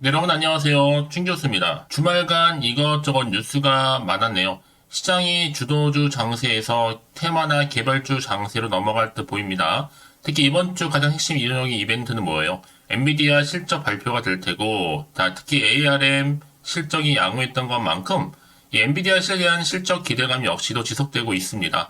네, 여러분 안녕하세요. 춘 교수입니다. 주말간 이것저것 뉴스가 많았네요. 시장이 주도주 장세에서 테마나 개별주 장세로 넘어갈 듯 보입니다. 특히 이번 주 가장 핵심 이동적인 이벤트는 뭐예요? 엔비디아 실적 발표가 될 테고, 특히 ARM 실적이 양호했던 것만큼 이 엔비디아 실에 대한 실적 기대감 역시도 지속되고 있습니다.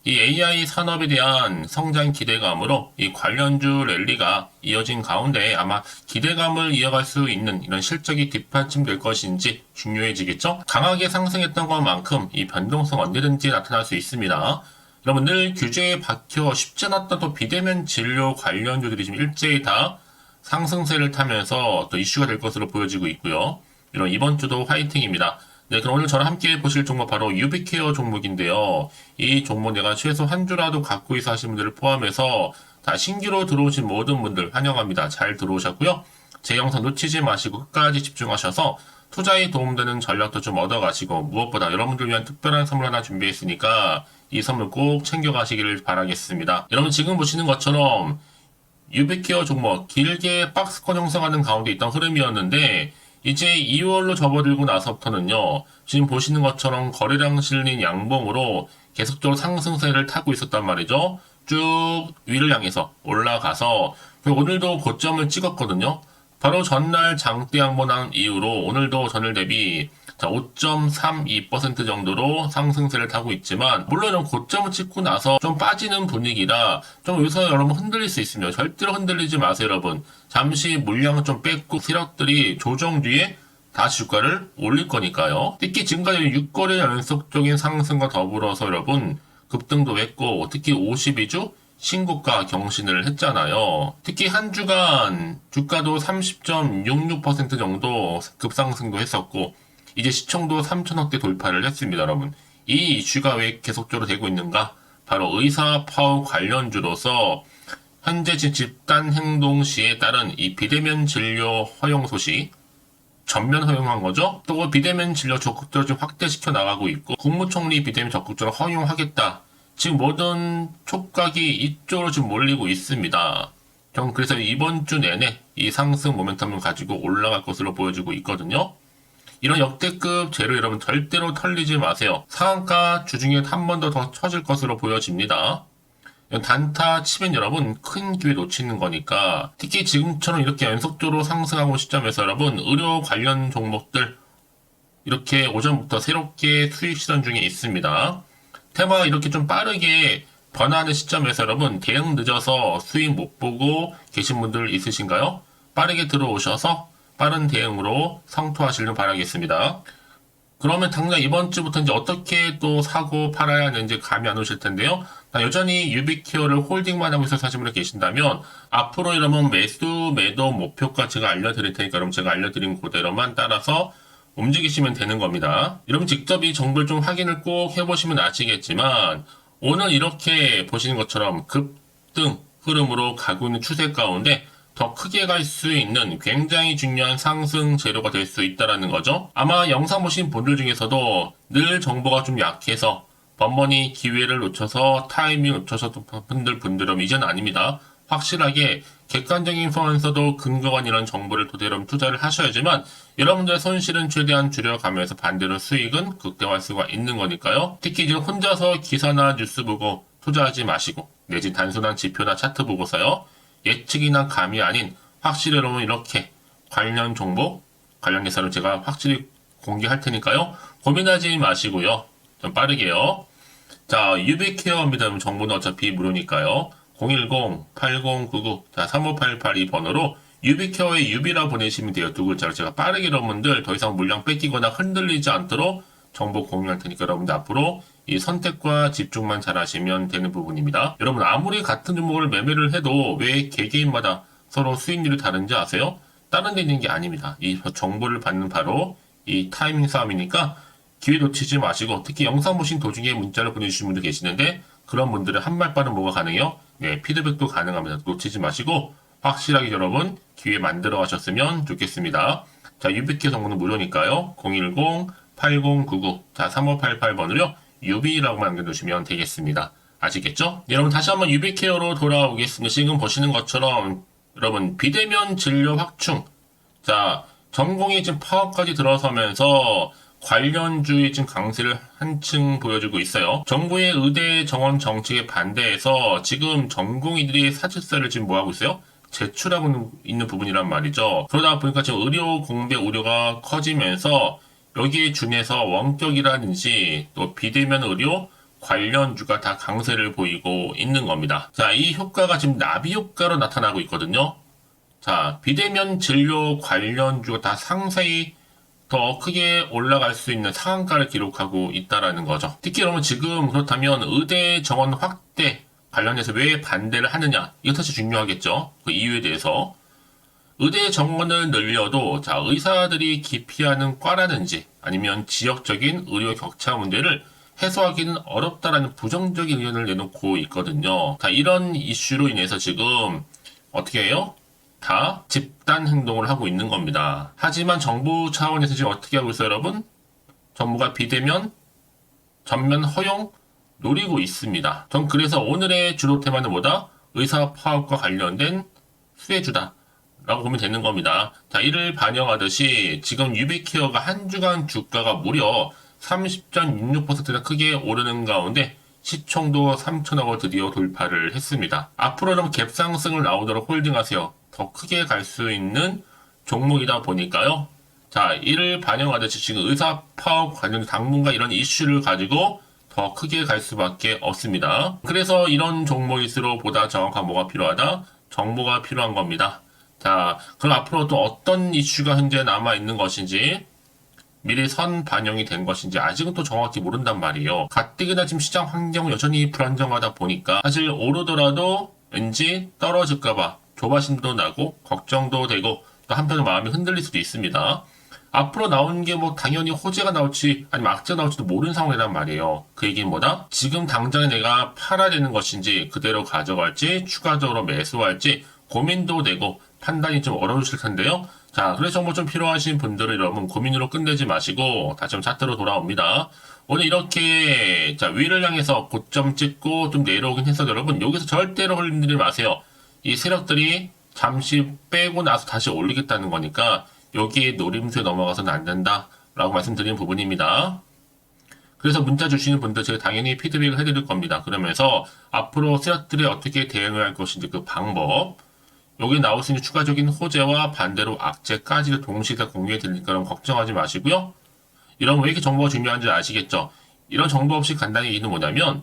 이 AI 산업에 대한 성장 기대감으로 이 관련주 랠리가 이어진 가운데 아마 기대감을 이어갈 수 있는 이런 실적이 뒷받침될 것인지 중요해지겠죠? 강하게 상승했던 것만큼 이 변동성 언제든지 나타날 수 있습니다. 여러분 늘 규제에 박혀 쉽지 않았던 또 비대면 진료 관련주들이 지금 일제히 다 상승세를 타면서 또 이슈가 될 것으로 보여지고 있고요. 이런 이번 주도 화이팅입니다. 네, 그럼 오늘 저랑 함께 보실 종목 바로 유비케어 종목인데요. 이 종목 내가 최소 한 주라도 갖고 있어 하시는 분들을 포함해서 다 신규로 들어오신 모든 분들 환영합니다. 잘 들어오셨고요. 제 영상 놓치지 마시고 끝까지 집중하셔서 투자에 도움되는 전략도 좀 얻어가시고 무엇보다 여러분들 위한 특별한 선물 하나 준비했으니까 이 선물 꼭 챙겨가시기를 바라겠습니다. 여러분 지금 보시는 것처럼 유비케어 종목 길게 박스권 형성하는 가운데 있던 흐름이었는데 이제 2월로 접어들고 나서부터는요, 지금 보시는 것처럼 거래량 실린 양봉으로 계속적으로 상승세를 타고 있었단 말이죠. 쭉 위를 향해서 올라가서 오늘도 고점을 찍었거든요. 바로 전날 장대 양봉한 이후로 오늘도 전일 대비 5.32% 정도로 상승세를 타고 있지만 물론 고점을 찍고 나서 좀 빠지는 분위기라 좀 여기서 여러분 흔들릴 수 있습니다. 절대로 흔들리지 마세요, 여러분. 잠시 물량을 좀 뺐고 세력들이 조정 뒤에 다시 주가를 올릴 거니까요. 특히 지금까지 6거래 연속적인 상승과 더불어서 여러분 급등도 했고 특히 52주 신고가 경신을 했잖아요. 특히 한 주간 주가도 30.66% 정도 급상승도 했었고 이제 시총도 3천억대 돌파를 했습니다, 여러분. 이 이슈가 왜 계속적으로 되고 있는가? 바로 의사 파워 관련주로서 현재 집단 행동 시에 따른 이 비대면 진료 허용 소식 전면 허용한 거죠. 또 비대면 진료 적극적으로 좀 확대시켜 나가고 있고 국무총리 비대면 적극적으로 허용하겠다. 지금 모든 촉각이 이쪽으로 지금 몰리고 있습니다. 그래서 이번 주 내내 이 상승 모멘텀을 가지고 올라갈 것으로 보여지고 있거든요. 이런 역대급 재료 여러분 절대로 털리지 마세요. 상한가 주중에 한 번 더 쳐질 것으로 보여집니다. 단타 치면 여러분 큰 기회 놓치는 거니까 특히 지금처럼 이렇게 연속적으로 상승하고 시점에서 여러분 의료 관련 종목들 이렇게 오전부터 새롭게 수익 실현 중에 있습니다. 테마가 이렇게 좀 빠르게 변화하는 시점에서 여러분 대응 늦어서 수익 못 보고 계신 분들 있으신가요? 빠르게 들어오셔서 빠른 대응으로 성토하시길 바라겠습니다. 그러면 당장 이번 주부터 이제 어떻게 또 사고 팔아야 하는지 감이 안 오실 텐데요. 여전히 유비케어를 홀딩만 하고 있어서 사시는 분이 계신다면 앞으로 이러면 매수, 매도 목표가 제가 알려드릴 테니까 그럼 제가 알려드린 그대로만 따라서 움직이시면 되는 겁니다. 여러분 직접 이 정보를 좀 확인을 꼭 해보시면 아시겠지만 오늘 이렇게 보시는 것처럼 급등 흐름으로 가고 있는 추세 가운데 더 크게 갈 수 있는 굉장히 중요한 상승 재료가 될 수 있다는 거죠. 아마 영상 보신 분들 중에서도 늘 정보가 좀 약해서 번번이 기회를 놓쳐서 타이밍 놓쳐서 분들은 이제는 아닙니다. 확실하게 객관적인 포함에서도 근거한 이런 정보를 토대로 투자를 하셔야지만 여러분들의 손실은 최대한 줄여가면서 반대로 수익은 극대화할 수가 있는 거니까요. 특히 이제 혼자서 기사나 뉴스 보고 투자하지 마시고 내지 단순한 지표나 차트 보고서요. 예측이나 감이 아닌 확실히 여러분 이렇게 관련 종목, 관련 계산을 제가 확실히 공개할 테니까요. 고민하지 마시고요. 좀 빠르게요. 자, 유비케어입니다. 정보는 어차피 무료니까요. 010-8099-3588 유비케어의 유비라 보내시면 돼요. 두 글자로 제가 빠르게 여러분들 더 이상 물량 뺏기거나 흔들리지 않도록 정보 공유할 테니까 여러분들 앞으로 이 선택과 집중만 잘 하시면 되는 부분입니다. 여러분 아무리 같은 종목을 매매를 해도 왜 개개인마다 서로 수익률이 다른지 아세요? 다른 데 있는 게 아닙니다. 이 정보를 받는 바로 이 타이밍 싸움이니까 기회 놓치지 마시고 특히 영상 보신 도중에 문자를 보내주신 분들 계시는데 그런 분들은 한 발 빠른 뭐가 가능해요? 네, 피드백도 가능합니다. 놓치지 마시고 확실하게 여러분 기회 만들어 가셨으면 좋겠습니다. 자, 유비케어 정보는 무료니까요. 010-8099 자, 3588번으로요. 유비라고 남겨두시면 되겠습니다. 아시겠죠? 여러분 다시 한번 유비케어로 돌아오겠습니다. 지금 보시는 것처럼 여러분 비대면 진료 확충 자 전공이 지금 파업까지 들어서면서 관련주의 지금 강세를 한층 보여주고 있어요. 정부의 의대 정원 정책에 반대해서 지금 전공의들이 사직서를 지금 뭐하고 있어요? 제출하고 있는 부분이란 말이죠. 그러다 보니까 지금 의료 공백 우려가 커지면서 여기에 준해서 원격이라든지 또 비대면 의료 관련주가 다 강세를 보이고 있는 겁니다. 자, 이 효과가 지금 나비 효과로 나타나고 있거든요. 자, 비대면 진료 관련주가 다 상세히 더 크게 올라갈 수 있는 상한가를 기록하고 있다라는 거죠. 특히 여러분 지금 그렇다면 의대 정원 확대 관련해서 왜 반대를 하느냐, 이거 사실 중요하겠죠. 그 이유에 대해서. 의대 정원을 늘려도 자, 의사들이 기피하는 과라든지 아니면 지역적인 의료 격차 문제를 해소하기는 어렵다라는 부정적인 의견을 내놓고 있거든요. 자, 이런 이슈로 인해서 지금 어떻게 해요? 다 집단 행동을 하고 있는 겁니다. 하지만 정부 차원에서 지금 어떻게 하고 있어요, 여러분? 정부가 비대면 전면 허용 노리고 있습니다. 전 그래서 오늘의 주로 테마는 뭐다? 의사 파업과 관련된 수혜주다 라고 보면 되는 겁니다. 자, 이를 반영하듯이 지금 유비케어가 한 주간 주가가 무려 30.66%나 크게 오르는 가운데 시총도 3천억을 드디어 돌파를 했습니다. 앞으로는 갭상승을 나오도록 홀딩하세요. 더 크게 갈 수 있는 종목이다 보니까요. 자, 이를 반영하듯이 지금 의사 파업 관련 당분간 이런 이슈를 가지고 더 크게 갈 수밖에 없습니다. 그래서 이런 종목일수록 보다 정확한 뭐가 필요하다? 정보가 필요한 겁니다. 자, 그럼 앞으로 또 어떤 이슈가 현재 남아있는 것인지 미리 선 반영이 된 것인지 아직은 또 정확히 모른단 말이에요. 가뜩이나 지금 시장 환경은 여전히 불안정하다 보니까 사실 오르더라도 왠지 떨어질까봐 조바심도 나고 걱정도 되고 또 한편으로 마음이 흔들릴 수도 있습니다. 앞으로 나오는 게 뭐 당연히 호재가 나올지 아니면 악재가 나올지도 모르는 상황이란 말이에요. 그 얘기는 뭐다? 지금 당장에 내가 팔아야 되는 것인지 그대로 가져갈지 추가적으로 매수할지 고민도 되고 판단이 좀 어려우실 텐데요. 자, 그래서 정보 좀 필요하신 분들은 여러분 고민으로 끝내지 마시고 다시 한번 차트로 돌아옵니다. 오늘 이렇게 자 위를 향해서 고점 찍고 좀 내려오긴 했어도 여러분 여기서 절대로 흔들리지 마세요. 이 세력들이 잠시 빼고 나서 다시 올리겠다는 거니까 여기에 노림수에 넘어가서는 안 된다라고 말씀드리는 부분입니다. 그래서 문자 주시는 분들 제가 당연히 피드백을 해드릴 겁니다. 그러면서 앞으로 세력들이 어떻게 대응을 할 것인지 그 방법, 여기 나올 수 있는 추가적인 호재와 반대로 악재까지도 동시에 다 공유해 드리니까 그럼 걱정하지 마시고요. 이런 왜 이렇게 정보가 중요한지 아시겠죠? 이런 정보 없이 간단히 얘기는 뭐냐면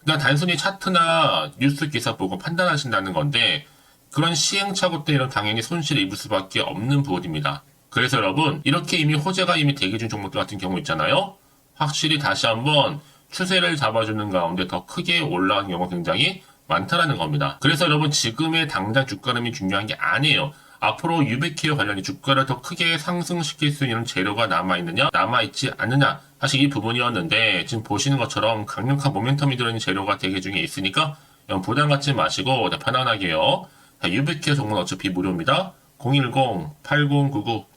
그냥 단순히 차트나 뉴스 기사 보고 판단하신다는 건데 그런 시행착오 때문에 당연히 손실을 입을 수밖에 없는 부분입니다. 그래서 여러분 이렇게 이미 호재가 이미 대기 중 종목들 같은 경우 있잖아요. 확실히 다시 한번 추세를 잡아주는 가운데 더 크게 올라가는 경우가 굉장히 많다라는 겁니다. 그래서 여러분 지금의 당장 주가 흐름이 중요한 게 아니에요. 앞으로 유비케어 관련이 주가를 더 크게 상승시킬 수 있는 재료가 남아있느냐 남아있지 않느냐 사실 이 부분이었는데 지금 보시는 것처럼 강력한 모멘텀이 들어있는 재료가 대기 중에 있으니까 부담 갖지 마시고 편안하게요. 유비케어 정보는 어차피 무료입니다.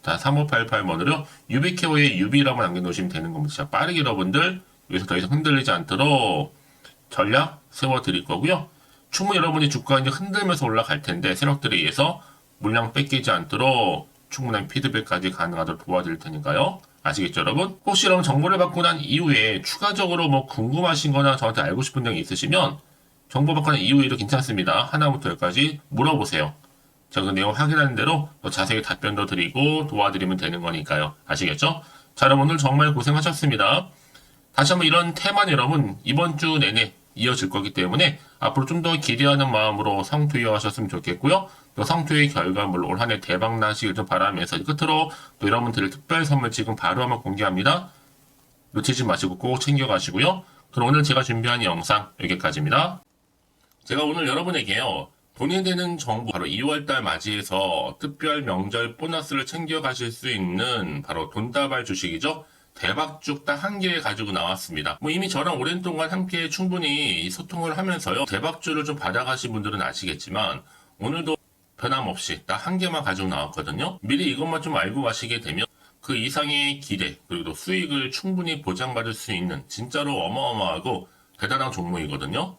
010-8099-3588번으로 유비케어의 유비라고 남겨놓으시면 되는 겁니다. 자, 빠르게 여러분들 여기서 더 이상 흔들리지 않도록 전략 세워드릴 거고요. 충분히 여러분이 주가가 이제 흔들면서 올라갈 텐데 세력들에 의해서 물량 뺏기지 않도록 충분한 피드백까지 가능하도록 도와드릴 테니까요. 아시겠죠, 여러분? 혹시 여러분 정보를 받고 난 이후에 추가적으로 뭐 궁금하신 거나 저한테 알고 싶은 점이 있으시면 정보 받고 난 이후에도 괜찮습니다. 하나부터 열까지 물어보세요. 제가 그 내용 확인하는 대로 더 자세히 답변도 드리고 도와드리면 되는 거니까요. 아시겠죠? 자, 여러분 오늘 정말 고생하셨습니다. 다시 한번 이런 테마는 여러분 이번 주 내내 이어질 거기 때문에 앞으로 좀 더 기대하는 마음으로 성투이하셨으면 좋겠고요. 또 성투의 결과물로 올 한 해 대박 나시길 좀 바라면서 끝으로 또 여러분들의 특별 선물 지금 바로 한번 공개합니다. 놓치지 마시고 꼭 챙겨가시고요. 그럼 오늘 제가 준비한 영상 여기까지입니다. 제가 오늘 여러분에게요. 돈이 되는 정보 바로 2월달 맞이해서 특별 명절 보너스를 챙겨가실 수 있는 바로 돈다발 주식이죠. 대박죽 딱 한 개 가지고 나왔습니다. 뭐 이미 저랑 오랜 동안 함께 충분히 소통을 하면서요. 대박주를 좀 받아가신 분들은 아시겠지만 오늘도 변함없이 딱 한 개만 가지고 나왔거든요. 미리 이것만 좀 알고 가시게 되면 그 이상의 기대 그리고 또 수익을 충분히 보장받을 수 있는 진짜로 어마어마하고 대단한 종목이거든요.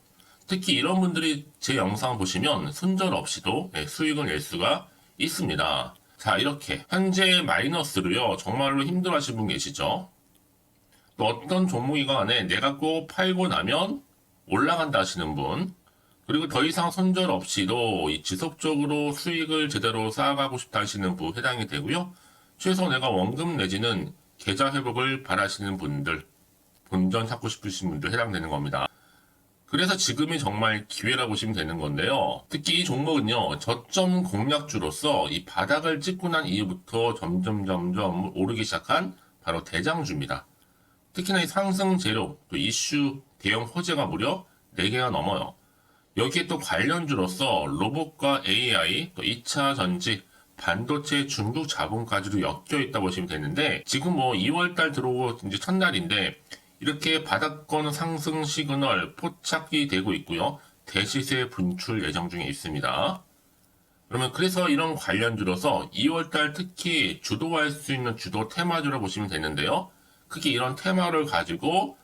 특히 이런 분들이 제 영상 보시면 손절 없이도 수익을 낼 수가 있습니다. 자, 이렇게 현재 마이너스로요. 정말로 힘들어하시는 분 계시죠? 또 어떤 종목이간에 내가 꼭 팔고 나면 올라간다 하시는 분, 그리고 더 이상 손절 없이도 이 지속적으로 수익을 제대로 쌓아가고 싶다 하시는 분 해당이 되고요. 최소 내가 원금 내지는 계좌 회복을 바라시는 분들, 본전 찾고 싶으신 분들 해당되는 겁니다. 그래서 지금이 정말 기회라고 보시면 되는 건데요. 특히 이 종목은요, 저점 공략주로서 이 바닥을 찍고 난 이후부터 점점 오르기 시작한 바로 대장주입니다. 특히나 이 상승 재료, 또 이슈, 대형 호재가 무려 4개가 넘어요. 여기에 또 관련주로서 로봇과 AI, 또 2차 전지, 반도체 중국 자본까지도 엮여 있다 보시면 되는데, 지금 뭐 2월달 들어오고 이제 첫날인데, 이렇게 바닥권 상승 시그널 포착이 되고 있고요. 대시세 분출 예정 중에 있습니다. 그러면 그래서 이런 관련주로서 2월달 특히 주도할 수 있는 주도 테마주로 보시면 되는데요. 크게 이런 테마를 가지고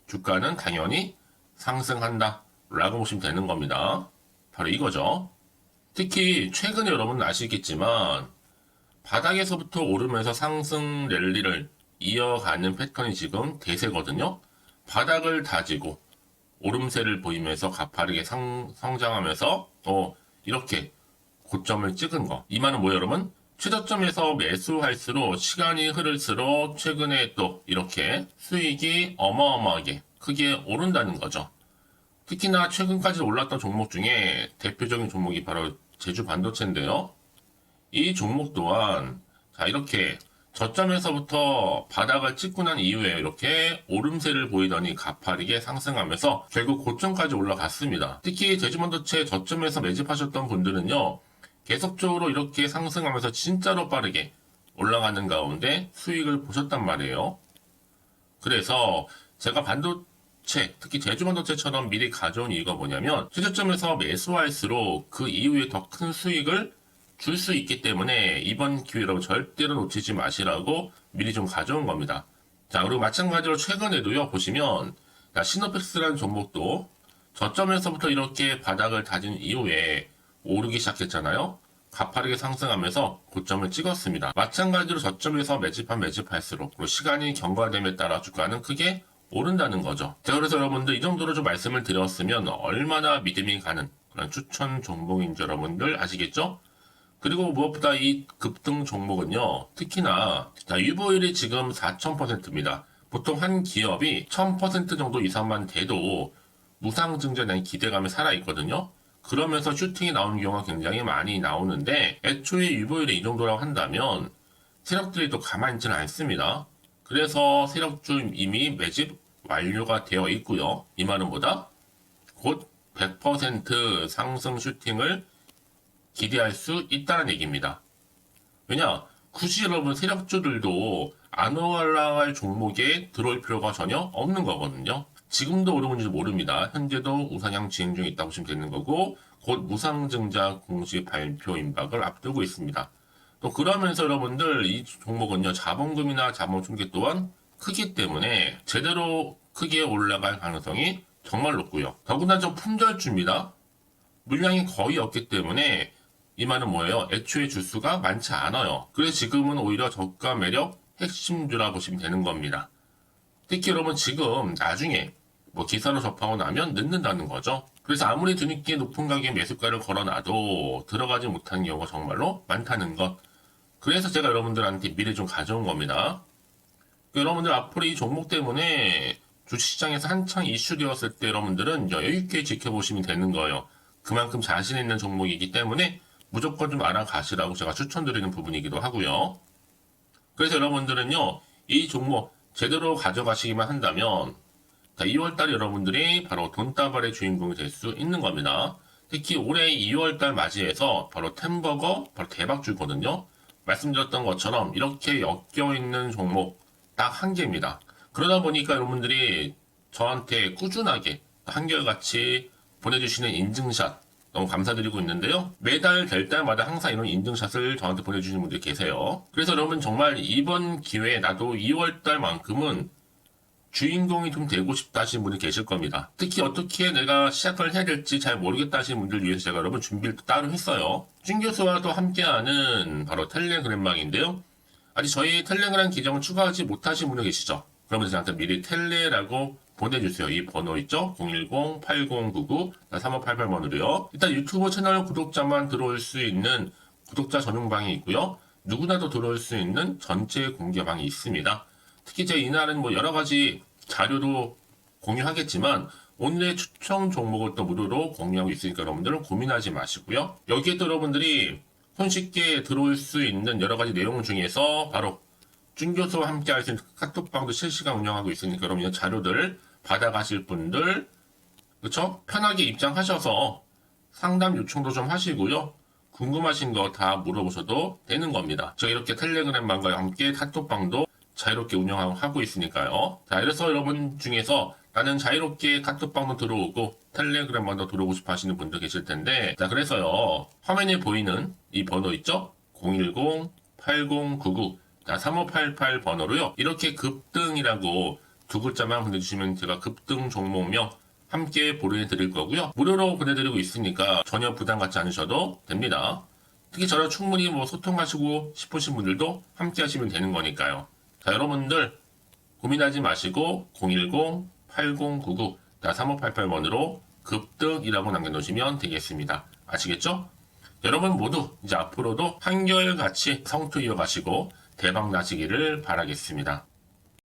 주가는 당연히 상승한다 라고 보시면 되는 겁니다. 바로 이거죠. 특히 최근에 여러분 아시겠지만 바닥에서부터 오르면서 상승 랠리를 이어가는 패턴이 지금 대세거든요. 바닥을 다지고 오름세를 보이면서 가파르게 성장하면서 이렇게 고점을 찍은 거. 이 말은 뭐예요, 여러분? 최저점에서 매수할수록 시간이 흐를수록 최근에 또 이렇게 수익이 어마어마하게 크게 오른다는 거죠. 특히나 최근까지 올랐던 종목 중에 대표적인 종목이 바로 제주 반도체인데요. 이 종목 또한 자 이렇게 저점에서부터 바닥을 찍고 난 이후에 이렇게 오름세를 보이더니 가파르게 상승하면서 결국 고점까지 올라갔습니다. 특히 제주반도체 저점에서 매집하셨던 분들은요. 계속적으로 이렇게 상승하면서 진짜로 빠르게 올라가는 가운데 수익을 보셨단 말이에요. 그래서 제가 반도체, 특히 제주반도체처럼 미리 가져온 이유가 뭐냐면 최저점에서 매수할수록 그 이후에 더 큰 수익을 줄 수 있기 때문에 이번 기회로 절대로 놓치지 마시라고 미리 좀 가져온 겁니다. 자, 그리고 마찬가지로 최근에도요, 보시면, 시노펙스라는 종목도 저점에서부터 이렇게 바닥을 다진 이후에 오르기 시작했잖아요. 가파르게 상승하면서 고점을 찍었습니다. 마찬가지로 저점에서 매집할수록 그리고 시간이 경과됨에 따라 주가는 크게 오른다는 거죠. 자, 그래서 여러분들 이 정도로 좀 말씀을 드렸으면 얼마나 믿음이 가는 그런 추천 종목인지 여러분들 아시겠죠? 그리고 무엇보다 이 급등 종목은요, 특히나, 유보율이 지금 4000%입니다. 보통 한 기업이 1000% 정도 이상만 돼도 무상증자에 대한 기대감이 살아있거든요. 그러면서 슈팅이 나오는 경우가 굉장히 많이 나오는데, 애초에 유보율이 이 정도라고 한다면, 세력들이 또 가만히 있지는 않습니다. 그래서 세력주 이미 매집 완료가 되어 있고요. 이 말은 뭐다? 곧 100% 상승 슈팅을 기대할 수 있다는 얘기입니다. 왜냐? 굳이 여러분 세력주들도 안 올라갈 종목에 들어올 필요가 전혀 없는 거거든요. 지금도 오르는지 모릅니다. 현재도 우상향 진행 중에 있다고 보시면 되는 거고 곧 무상증자 공시 발표 임박을 앞두고 있습니다. 또 그러면서 여러분들 이 종목은요. 자본금이나 자본 충격 또한 크기 때문에 제대로 크게 올라갈 가능성이 정말 높고요. 더구나 좀 품절주입니다. 물량이 거의 없기 때문에 이 말은 뭐예요? 애초에 주수가 많지 않아요. 그래서 지금은 오히려 저가 매력 핵심주라 보시면 되는 겁니다. 특히 여러분 지금 나중에 뭐 기사로 접하고 나면 늦는다는 거죠. 그래서 아무리 뒤늦게 높은 가격에 매수가를 걸어놔도 들어가지 못하는 경우가 정말로 많다는 것. 그래서 제가 여러분들한테 미리 좀 가져온 겁니다. 여러분들 앞으로 이 종목 때문에 주식시장에서 한창 이슈되었을 때 여러분들은 여유있게 지켜보시면 되는 거예요. 그만큼 자신 있는 종목이기 때문에 무조건 좀 알아가시라고 제가 추천드리는 부분이기도 하고요. 그래서 여러분들은요, 이 종목 제대로 가져가시기만 한다면 2월달 여러분들이 바로 돈다발의 주인공이 될 수 있는 겁니다. 특히 올해 2월달 맞이해서 바로 템버거 바로 대박주거든요. 말씀드렸던 것처럼 이렇게 엮여있는 종목 딱 한 개입니다. 그러다 보니까 여러분들이 저한테 꾸준하게 한결같이 보내주시는 인증샷 너무 감사드리고 있는데요. 매달 될 때마다 항상 이런 인증샷을 저한테 보내주시는 분들이 계세요. 그래서 여러분 정말 이번 기회에 나도 2월달만큼은 주인공이 좀 되고 싶다 하시는 분이 계실 겁니다. 특히 어떻게 내가 시작을 해야 될지 잘 모르겠다 하시는 분들 위해서 제가 여러분 준비를 또 따로 했어요. 준 교수와도 함께하는 바로 텔레그램망인데요. 아직 저희 텔레그램 계정을 추가하지 못하신 분이 계시죠? 그러면 저한테 미리 텔레라고 보내주세요. 이 번호 있죠? 010-8099-3588번으로요. 일단 유튜브 채널 구독자만 들어올 수 있는 구독자 전용방이 있고요. 누구나도 들어올 수 있는 전체 공개방이 있습니다. 특히 제 이날은 뭐 여러 가지 자료도 공유하겠지만 오늘의 추천 종목을 또 무료로 공유하고 있으니까 여러분들은 고민하지 마시고요. 여기에 또 여러분들이 손쉽게 들어올 수 있는 여러 가지 내용 중에서 바로 준 교수와 함께 할 수 있는 카톡방도 실시간 운영하고 있으니까 여러분 자료들 받아가실 분들 그쵸? 편하게 입장하셔서 상담 요청도 좀 하시고요. 궁금하신 거 다 물어보셔도 되는 겁니다. 저 이렇게 텔레그램방과 함께 카톡방도 자유롭게 운영하고 있으니까요. 자, 그래서 여러분 중에서 나는 자유롭게 카톡방도 들어오고 텔레그램방도 들어오고 싶어 하시는 분들 계실 텐데, 자, 그래서요. 화면에 보이는 이 번호 있죠? 010-8099-3588 번호로요. 이렇게 급등이라고 두 글자만 보내주시면 제가 급등 종목명 함께 보내드릴 거고요. 무료로 보내드리고 있으니까 전혀 부담 갖지 않으셔도 됩니다. 특히 저랑 충분히 뭐 소통하시고 싶으신 분들도 함께 하시면 되는 거니까요. 자, 여러분들 고민하지 마시고 010-8099-3588번으로 급등이라고 남겨놓으시면 되겠습니다. 아시겠죠? 여러분 모두 이제 앞으로도 한결같이 성투 이어가시고 대박 나시기를 바라겠습니다.